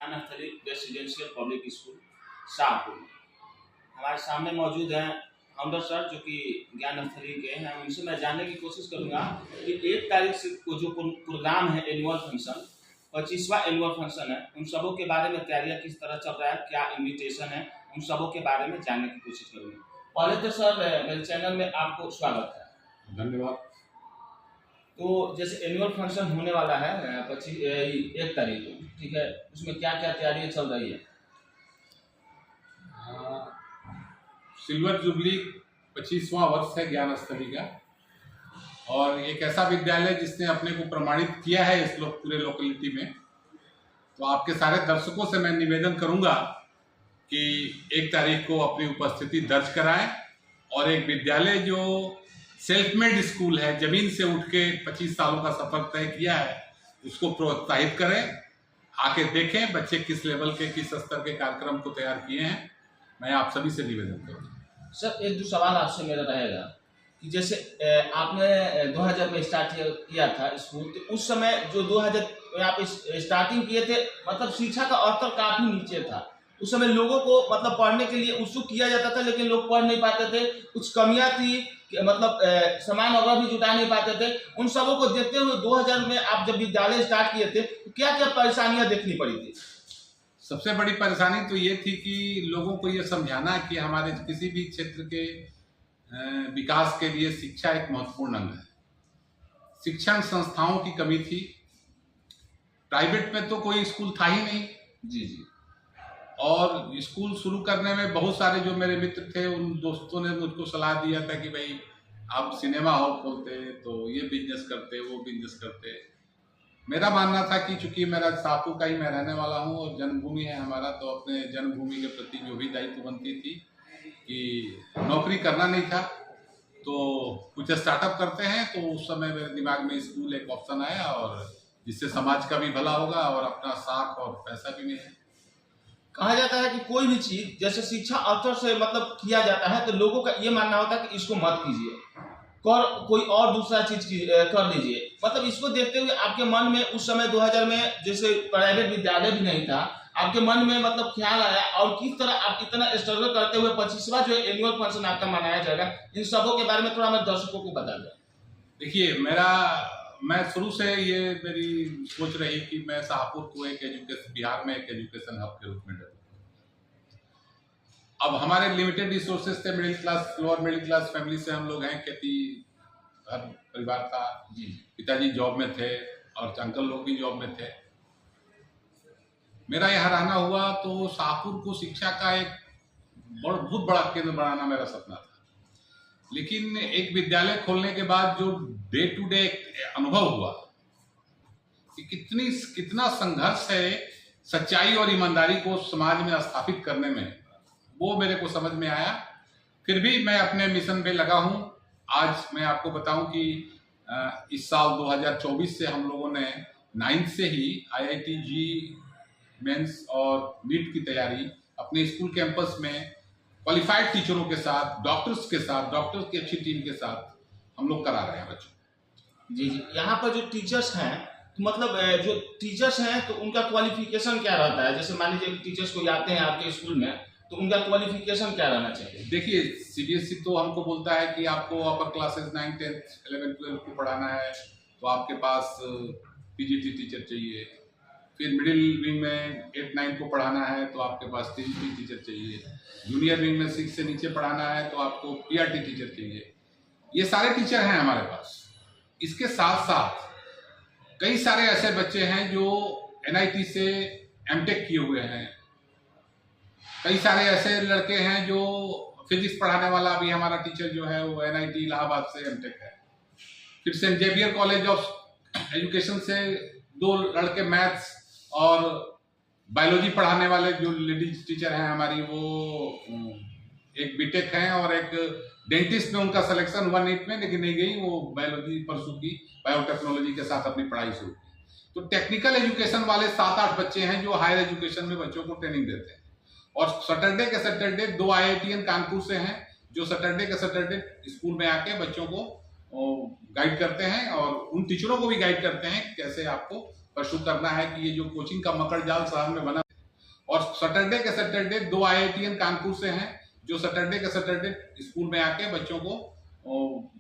Gyansthali residential public school Shahpur. हमारे सामने मौजूद हैं फाउंडर सर, जो कि ज्ञानस्थली के हैं। उनसे मैं जानने की कोशिश करूंगा कि 1 तारीख से को जो प्रोग्राम है एनुअल फंक्शन, 25वां एनुअल फंक्शन है, उन सबों के बारे में तैयारियां किस तरह चल रहा है, क्या इन्विटेशन है, उन सबों के बारे में जानने की कोशिश करूंगा। पहले तो सर मेरे चैनल में आपको स्वागत है। धन्यवाद। तो जैसे एनुअल फंक्शन होने वाला है 1 तारीख को, ठीक है, उसमें क्या क्या तैयारियां चल रही है? सिल्वर जुबली 25वां वर्ष है ज्ञानस्थली का, और एक ऐसा विद्यालय जिसने अपने को प्रमाणित किया है इस पूरे लोकेलिटी में। तो आपके सारे दर्शकों से मैं निवेदन करूंगा कि 1 तारीख को अपनी उपस्थिति दर्ज कराएं और एक विद्यालय जो सेल्फ मेड स्कूल है, जमीन से उठ के 25 सालों का सफर तय किया है, उसको प्रोत्साहित करें। आके देखें बच्चे किस लेवल के, किस स्तर के कार्यक्रम को तैयार किए हैं। मैं आप सभी से निवेदन करूँगा। सर, एक दो सवाल आपसे मेरा रहेगा कि जैसे आपने 2000 में स्टार्ट किया था स्कूल, तो उस समय जो 2000 आप स्टार्टिंग किए थे, मतलब शिक्षा का स्तर काफी नीचे था। उस समय लोगों को मतलब पढ़ने के लिए उत्सुक किया जाता था, लेकिन लोग पढ़ नहीं पाते थे। कुछ कमियां थी, मतलब सामान वगैरह भी जुटा नहीं पाते थे। उन सबों को देखते हुए 2000 में आप जब विद्यालय स्टार्ट किए थे, तो क्या क्या परेशानियां देखनी पड़ी थी? सबसे बड़ी परेशानी तो ये थी कि लोगों को ये समझाना कि हमारे किसी भी क्षेत्र के विकास के लिए शिक्षा एक महत्वपूर्ण अंग है। शिक्षण संस्थाओं की कमी थी। प्राइवेट में तो कोई स्कूल था ही नहीं। जी जी। और स्कूल शुरू करने में बहुत सारे जो मेरे मित्र थे, उन दोस्तों ने मुझको सलाह दिया था कि भाई आप सिनेमा हॉल खोलते, तो ये बिजनेस करते, वो बिजनेस करते। मेरा मानना था कि चूंकि मेरा शाहपुर का ही मैं रहने वाला हूँ और जन्मभूमि है हमारा, तो अपने जन्मभूमि के प्रति जो भी दायित्व बनती थी कि नौकरी करना नहीं था, तो कुछ स्टार्टअप करते हैं। तो उस समय मेरे दिमाग में स्कूल एक ऑप्शन आया, और जिससे समाज का भी भला होगा और अपना साख और पैसा भी मिले। कहा जाता है कि कोई भी चीज जैसे शिक्षा स्तर से मतलब किया जाता है, तो लोगों का ये मानना होता है कि इसको मत कीजिए, कोई और दूसरा चीज कर लीजिए। मतलब इसको देखते हुए आपके मन में उस समय 2000 में जैसे प्राइवेट विद्यालय भी नहीं था, आपके मन में मतलब ख्याल आया, और किस तरह आप इतना स्ट्रगल करते हुए 25वां जो एनुअल फंक्शन आपका मनाया जाएगा, इन सबों के बारे में थोड़ा हमारे दर्शकों को बता दें। देखिए, मैं शुरू से ये मेरी सोच रही कि मैं शाहपुर को एक एजुकेशन, बिहार में एक एजुकेशन हब के रूप में डेवलप। अब हमारे लिमिटेड रिसोर्सेज थे, middle class, lower middle class family से हम लोग हैं, खेती घर परिवार था जी। पिताजी जॉब में थे और अंकल लोग भी जॉब में थे। मेरा यहाँ रहना हुआ, तो शाहपुर को शिक्षा का एक बहुत बड़ा केंद्र बनाना मेरा सपना था। लेकिन एक विद्यालय खोलने के बाद जो डे टू डे अनुभव हुआ कि कितना संघर्ष है सच्चाई और ईमानदारी को समाज में स्थापित करने में, वो मेरे को समझ में आया। फिर भी मैं अपने मिशन पे लगा हूँ। आज मैं आपको बताऊं कि इस साल 2024 से हम लोगों ने 9th से ही IIT जी मेंस और नीट की तैयारी अपने स्कूल कैंपस में क्वालिफाइड टीचरों के साथ, डॉक्टर्स की अच्छी टीम के साथ हम लोग करा रहे हैं बच्चों। जी जी। यहाँ पर जो टीचर्स हैं, तो मतलब जो टीचर्स हैं, तो उनका क्वालिफिकेशन क्या रहता है? जैसे मान लीजिए टीचर्स को आते हैं आपके स्कूल में, तो उनका क्वालिफिकेशन क्या रहना चाहिए? देखिए, CBSE तो हमको बोलता है कि आपको अपर क्लासेस 9, 10, 11, 12 को पढ़ाना है, तो आपके पास PGT टीचर चाहिए। फिर मिडिल विंग में 8, 9 को पढ़ाना है, तो आपके पास TGT टीचर चाहिए। जूनियर विंग में 6 से नीचे पढ़ाना है, तो आपको PRT टीचर चाहिए। ये सारे टीचर हैं हमारे पास। इसके साथ साथ कई सारे ऐसे बच्चे हैं जो NIT से MTech किए हुए हैं। कई सारे ऐसे लड़के हैं जो फिजिक्स पढ़ाने वाला भी हमारा टीचर जो है वो NIT इलाहाबाद से MTech है। फिर Saint Xavier College of Education से 2 लड़के मैथ्स और बायोलॉजी पढ़ाने वाले जो लेडीज टीचर हैं हमारी, वो एक बीटेक हैं और एक डेंटिस्ट में उनका सिलेक्शन हुआ नीट में, लेकिन नहीं गई, वो बायोलॉजी परसू की, बायोटेक्नोलॉजी के साथ अपनी पढ़ाई शुरू की। तो टेक्निकल एजुकेशन वाले 7-8 बच्चे हैं जो हायर एजुकेशन में बच्चों को ट्रेनिंग देते हैं। और सैटरडे 2 IITian कानपुर से हैं जो सैटरडे स्कूल में आके बच्चों को गाइड करते हैं, और उन टीचरों को भी गाइड करते हैं कैसे आपको परसू करना है कि ये जो कोचिंग का मकड़ जाल शहर में बना और सैटरडे 2 IITian कानपुर से हैं जो सैटरडे स्कूल में आके बच्चों को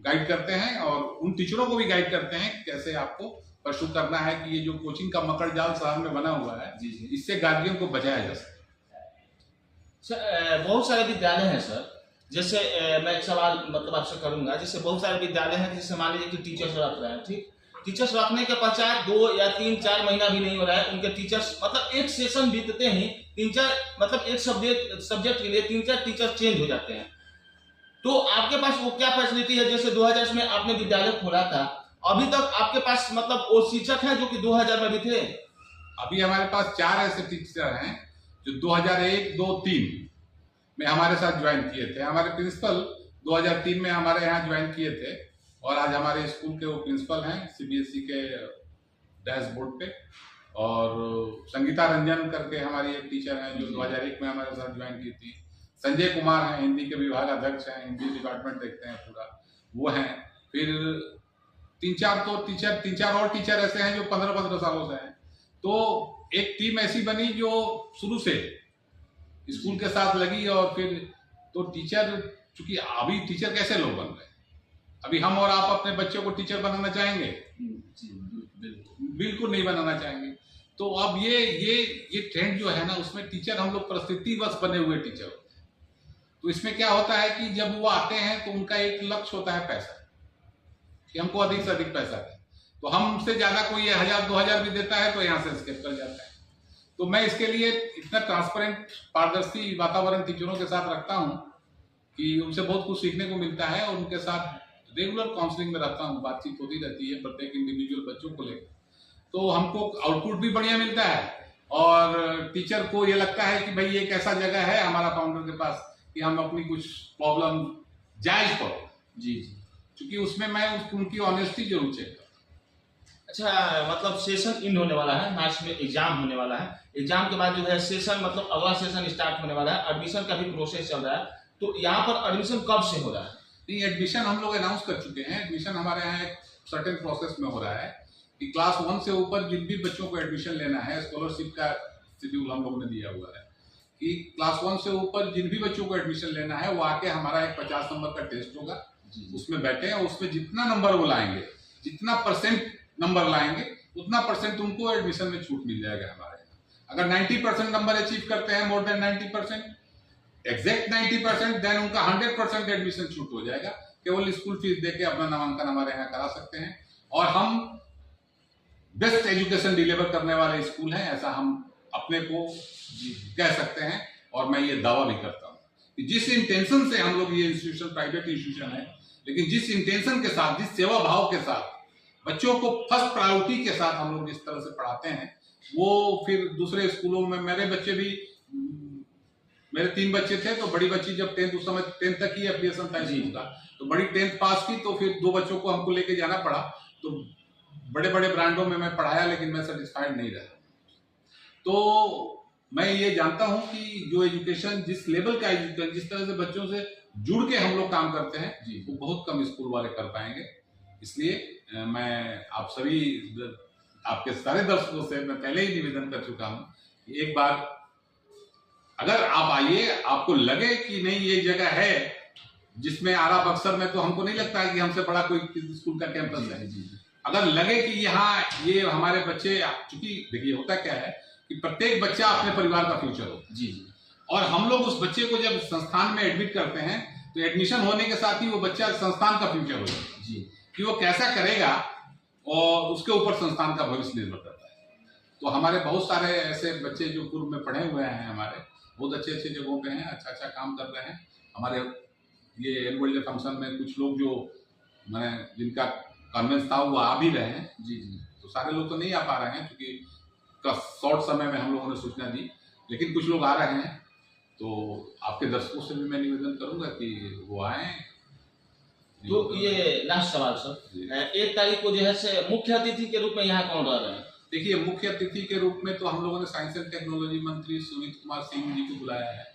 गाइड करते हैं और उन टीचरों को भी गाइड करते हैं कैसे आपको परसू करना है कि ये जो कोचिंग का मकड़ जाल शहर में बना हुआ है इससे गार्जियन को बचाया जा सके। सर बहुत सारे विद्यालय हैं सर, जैसे मैं एक सवाल मतलब आपसे करूंगा, जैसे बहुत सारे विद्यालय हैं जैसे मान लीजिए कि टीचर्स रख रहे हैं, ठीक, टीचर्स रखने के पश्चात 2 या 3-4 महीना भी नहीं हो रहा है, उनके टीचर्स मतलब एक सेशन बीतते ही 3-4 मतलब एक सब्जेक्ट के लिए 3-4 टीचर चेंज हो जाते हैं। तो आपके पास वो क्या फैसिलिटी है? जैसे 2000 में आपने विद्यालय खोला था, अभी तक आपके पास मतलब वो शिक्षक हैं जो कि 2000 में भी थे? अभी हमारे पास 4 ऐसे टीचर हैं जो 2001, 2, 3 में हमारे साथ ज्वाइन किए थे। हमारे प्रिंसिपल 2003 में हमारे यहाँ ज्वाइन किए थे और आज हमारे स्कूल के वो प्रिंसिपल हैं CBSE के डैशबोर्ड पे। और संगीता रंजन करके हमारी एक टीचर हैं जो 2001 में हमारे साथ ज्वाइन की थी। संजय कुमार हैं, हिंदी के विभाग अध्यक्ष हैं, हिंदी डिपार्टमेंट देखते हैं पूरा, वो हैं। फिर 3-4 और टीचर ऐसे हैं जो 15-15 सालों से हैं। तो एक टीम ऐसी बनी जो शुरू से स्कूल के साथ लगी। और फिर तो टीचर, चूंकि अभी टीचर कैसे लोग बन रहे हैं, अभी हम और आप अपने बच्चों को टीचर बनाना चाहेंगे? बिल्कुल नहीं बनाना चाहेंगे। तो अब ये ट्रेंड जो है ना, उसमें टीचर हम लोग परिस्थितिवश बने हुए टीचर होते हैं। तो इसमें क्या होता है कि जब वो आते हैं तो उनका एक लक्ष्य होता है पैसा, कि हमको अधिक से अधिक पैसा दें। तो हमसे ज्यादा कोई 1000-2000 भी देता है तो यहाँ से स्केप कर जाता है। तो मैं इसके लिए इतना ट्रांसपेरेंट, पारदर्शी वातावरण टीचरों के साथ रखता हूँ कि उनसे बहुत कुछ सीखने को मिलता है और उनके साथ रेगुलर काउंसलिंग में रहता हूँ, बातचीत होती रहती है प्रत्येक इंडिविजुअल बच्चों को लेकर। तो हमको आउटपुट भी बढ़िया मिलता है और टीचर को ये लगता है कि भाई ये एक ऐसा जगह है हमारा फाउंडर के पास कि हम अपनी कुछ प्रॉब्लम जायज करो। जी, क्योंकि उसमें मैं उनकी ऑनेस्टी जरूर चेक करता हूँ। अच्छा, मतलब सेशन इन होने वाला है, मार्च में एग्जाम होने वाला है, एग्जाम के बाद जो है सेशन मतलब अगला सेशन स्टार्ट होने वाला है, एडमिशन का भी प्रोसेस चल रहा है। तो यहाँ पर एडमिशन कब से हो रहा है? नहीं, एडमिशन हम लोग अनाउंस कर चुके हैं। एडमिशन हमारे यहाँ एक सर्टेन प्रोसेस में हो रहा है कि क्लास 1 से ऊपर जिन भी बच्चों को एडमिशन लेना है, स्कॉलरशिप का शेड्यूल हम लोग ने दिया हुआ है कि क्लास 1 से ऊपर जिन भी बच्चों को एडमिशन लेना है वो आके हमारा एक 50 नंबर का टेस्ट होगा, उसमें बैठे हैं, उसमें जितना नंबर वो लाएंगे, जितना परसेंट नंबर लाएंगे, उतना परसेंट उनको एडमिशन में छूट मिल जाएगा हमारे यहाँ। अगर 90% नंबर अचीव करते हैं, मोर देन 90%, एग्जैक्ट 90%, देन उनका 100% एडमिशन छूट हो जाएगा। केवल स्कूल फीस देके अपना नामांकन हमारे यहाँ करा सकते हैं। और हम बेस्ट एजुकेशन डिलीवर करने वाले स्कूल हैं, ऐसा हम अपने को कह सकते हैं। और मैं ये दावा भी करता हूँ कि जिस इंटेंशन से हम लोग ये इंस्टीट्यूशन प्राइवेट इंस्टीट्यूशन है, लेकिन जिस इंटेंशन के साथ, जिस सेवा भाव के साथ बच्चों को फर्स्ट प्रायोरिटी के साथ हम लोग जिस तरह से पढ़ाते हैं, वो फिर दूसरे स्कूलों में मेरे बच्चे भी, मेरे 3 बच्चे थे तो बड़ी बच्ची जब 10th, उस समय 10th तक ही एप्लीकेशन था स्कूल का, तो बड़ी 10th पास की, तो फिर 2 बच्चों को हमको लेके जाना पड़ा। तो बड़े बड़े ब्रांडों में मैं पढ़ाया लेकिन मैं सेटिस्फाइड नहीं रहा। तो मैं ये जानता हूं कि जो एजुकेशन, जिस लेवल का एजुकेशन, जिस तरह से बच्चों से जुड़ के हम लोग काम करते हैं, वो बहुत कम स्कूल वाले कर पाएंगे। इसलिए मैं आप सभी, आपके सारे दर्शकों से मैं पहले ही निवेदन कर चुका हूं कि एक बार अगर आप आइए, आपको लगे कि नहीं ये जगह है जिसमें आरा बक्सर में तो हमको नहीं लगता है कि हमसे बड़ा कोई किसी स्कूल का कैंपस है। अगर लगे कि यहाँ ये हमारे बच्चे, चूंकि देखिए होता क्या है कि प्रत्येक बच्चा अपने परिवार का फ्यूचर होता है। और हम लोग उस बच्चे को जब संस्थान में एडमिट करते हैं तो एडमिशन होने के साथ ही वो बच्चा संस्थान का फ्यूचर हो जाता है कि वो कैसा करेगा और उसके ऊपर संस्थान का भविष्य निर्भर करता है। तो हमारे बहुत सारे ऐसे बच्चे जो पूर्व में पढ़े हुए हैं, हमारे बहुत अच्छे अच्छे जगहों पे हैं, अच्छा अच्छा काम कर रहे हैं। हमारे ये एनुअल डे फंक्शन में कुछ लोग जो मैंने जिनका कन्वेंस था वो आ भी रहे हैं। तो सारे लोग तो नहीं आ पा रहे हैं क्योंकि शॉर्ट समय में हम लोगों ने सूचना दी, लेकिन कुछ लोग आ रहे हैं। तो आपके दर्शकों से भी मैं निवेदन करूंगा कि वो आए। तो ये लास्ट सवाल सर, 1 तारीख को जो है से मुख्य अतिथि के रूप में यहाँ कौन रह रहे हैं? देखिए, मुख्य अतिथि के रूप में तो हम लोगों ने साइंस एंड टेक्नोलॉजी मंत्री सुमित कुमार सिंह जी को बुलाया है।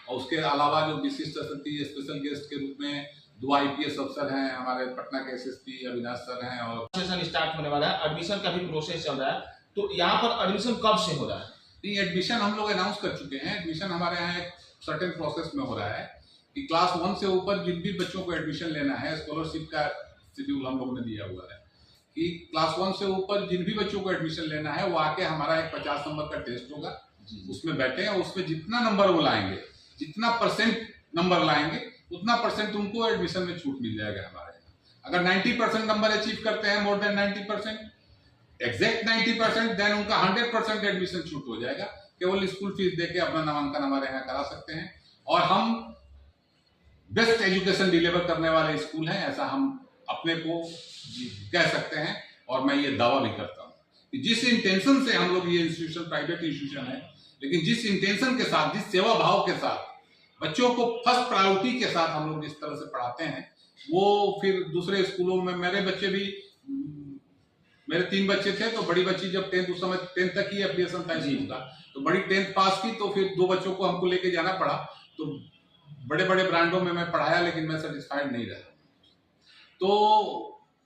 और उसके अलावा जो विशिष्ट अतिथि स्पेशल गेस्ट के रूप में 2 IPS अफसर हैं, हमारे पटना के SSP अविनाश सर हैं। और सेशन स्टार्ट होने वाला है, एडमिशन का भी प्रोसेस चल रहा है। तो यहाँ पर एडमिशन कब से हो रहा है? नहीं, एडमिशन हम लोग अनाउंस कर चुके हैं। एडमिशन हमारे यहाँ एक सर्टेन प्रोसेस में हो रहा है कि क्लास 1 से ऊपर जिन भी बच्चों को एडमिशन लेना है, स्कॉलरशिप का शेड्यूल हम लोगों ने दिया हुआ है कि क्लास 1 से ऊपर जिन भी बच्चों को एडमिशन लेना है वो आके हमारा एक 50 नंबर का टेस्ट होगा, उसमें बैठे और उसमें जितना नंबर वो लाएंगे, जितना परसेंट नंबर लाएंगे, उतना परसेंट उनको एडमिशन में छूट मिल जाएगा हमारे यहाँ। अगर 90% नंबर अचीव करते हैं, मोर देन 90%, एग्जैक्ट 90%, देन उनका 100% एडमिशन छूट हो जाएगा। केवल स्कूल फीस देके अपना नामांकन हमारे यहाँ करा सकते हैं। और हम बेस्ट एजुकेशन डिलीवर करने वाले स्कूल हैं, ऐसा हम अपने को कह सकते हैं। और मैं ये दावा भी करता हूँ कि जिस इंटेंशन से हम लोग ये इंस्टीट्यूशन प्राइवेट इंस्टीट्यूशन है, लेकिन जिस इंटेंशन के साथ, जिस सेवा भाव के साथ बच्चों को फर्स्ट प्रायोरिटी के साथ हम लोग जिस तरह से पढ़ाते हैं, वो फिर दूसरे स्कूलों में मेरे बच्चे भी, मेरे 3 बच्चे थे, तो बड़ी बच्ची जब 10th, उस समय 10th तक ही एप्लीकेशन था स्कूल का, तो बड़ी 10th पास की, तो फिर 2 बच्चों को हमको लेके जाना पड़ा। तो बड़े बड़े ब्रांडों में मैं पढ़ाया, लेकिन मैं सेटिस्फाइड नहीं रहा। तो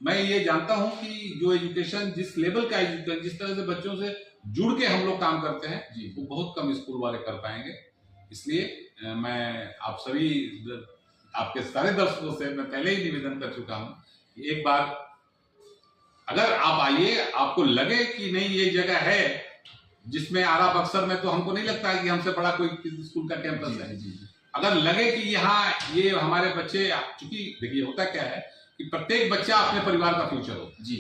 मैं ये जानता हूं कि जो एजुकेशन, जिस लेवल का एजुकेशन, जिस तरह से बच्चों से जुड़ के हम लोग काम करते हैं, वो बहुत कम स्कूल वाले कर पाएंगे। इसलिए मैं आप सभी, आपके सारे दर्शकों से मैं पहले ही निवेदन कर चुका हूं कि एक बार अगर आप आइए, आपको लगे कि नहीं ये जगह है जिसमें आरा बक्सर में, तो हमको नहीं लगता है कि हमसे बड़ा कोई किसी स्कूल का कैंपस है। अगर लगे कि यहाँ ये हमारे बच्चे, चूंकि देखिए होता क्या है कि प्रत्येक बच्चा अपने परिवार का फ्यूचर हो। जी।